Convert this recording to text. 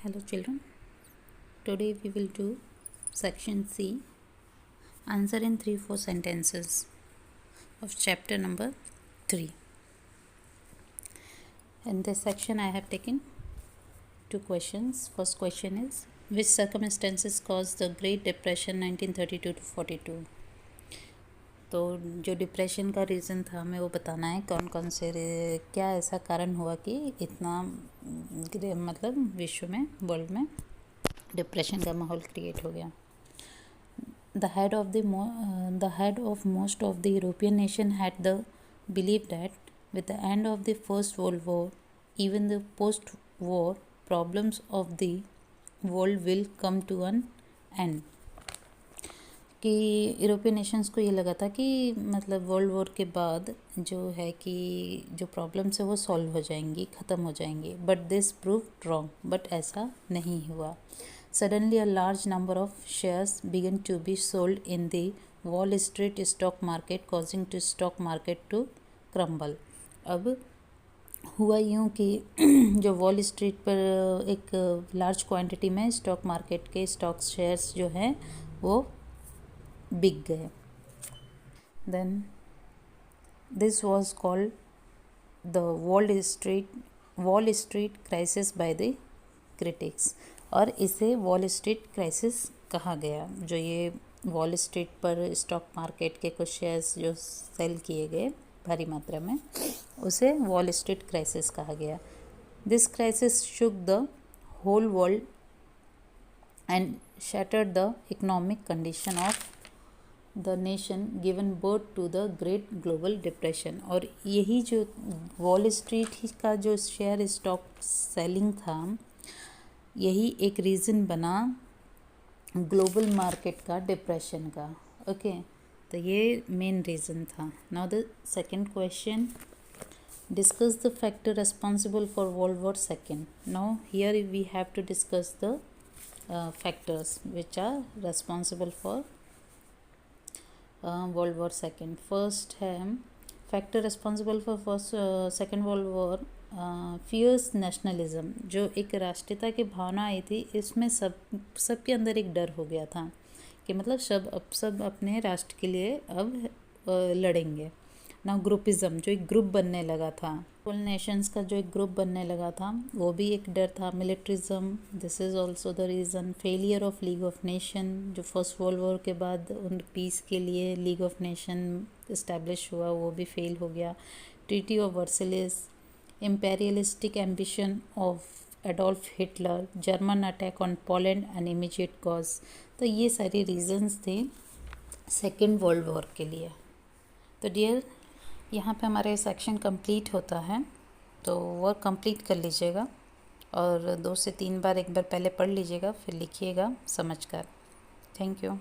Hello children, today we will do section C, answer in 3-4 sentences of chapter number 3. In this section I have taken 2 questions. First question is, which circumstances caused the Great Depression 1932 to 42? तो जो depression का reason था हमें वो बताना है, कौन कौन से क्या ऐसा कारण हुआ कि इतना मतलब विश्व में, वर्ल्ड में डिप्रेशन का माहौल क्रिएट हो गया. The head of most of the European nation had the belief that with the end of the First World War, even the post-war problems of the world will come to an end. कि European Nations को ये लगा था कि मतलब world war के बाद जो है कि जो प्रॉब्लम्स है वो सॉल्व हो जाएंगी, ख़त्म हो जाएंगी. But this proved wrong, but ऐसा नहीं हुआ. Suddenly a large number of shares began to be sold in the Wall Street stock market, causing to stock market to crumble. अब हुआ यूँ कि जो वॉल स्ट्रीट पर एक लार्ज क्वांटिटी में स्टॉक मार्केट के स्टॉक शेयर्स जो हैं वो बिक गए. Then this was called the Wall Street crisis by the critics, और इसे वॉल स्ट्रीट क्राइसिस कहा गया. जो ये वॉल स्ट्रीट पर स्टॉक मार्केट के कुछ शेयर्स जो सेल किए गए भारी मात्रा में, उसे वॉल स्ट्रीट क्राइसिस कहा गया. This crisis shook the whole world and shattered the economic condition of the nation given birth to the great global depression. और यही जो वॉल स्ट्रीट का जो शेयर स्टॉक सेलिंग था, यही एक रीज़न बना ग्लोबल मार्केट का डिप्रेशन का. ओके, तो ये मेन रीज़न था. Now the second question, discuss the factor responsible for World War second. Now here we have to discuss the factors which are responsible for World War Second. First है factor responsible for Second World War, fierce nationalism. जो एक राष्ट्रीयता की भावना आई थी, इसमें सबके अंदर एक डर हो गया था कि मतलब सब अपने राष्ट्र के लिए अब लड़ेंगे. ना ग्रुपिज़म, जो एक ग्रुप बनने लगा था, फुल नेशंस का जो एक ग्रुप बनने लगा था, वो भी एक डर था. Militarism, this is also the reason. Failure of league of nation, जो फर्स्ट वर्ल्ड वॉर के बाद उन पीस के लिए लीग ऑफ नेशन इस्टेब्लिश हुआ, वो भी फेल हो गया. Treaty of Versailles, imperialistic ambition of Adolf Hitler, German attack on Poland and immediate cause. तो ये सारे रीजंस थे सेकेंड वर्ल्ड वॉर के लिए. तो डियर, यहाँ पे हमारे सेक्शन कंप्लीट होता है, तो वर्क कंप्लीट कर लीजिएगा और 2 से 3 बार एक बार पहले पढ़ लीजिएगा, फिर लिखिएगा समझकर. Thank you.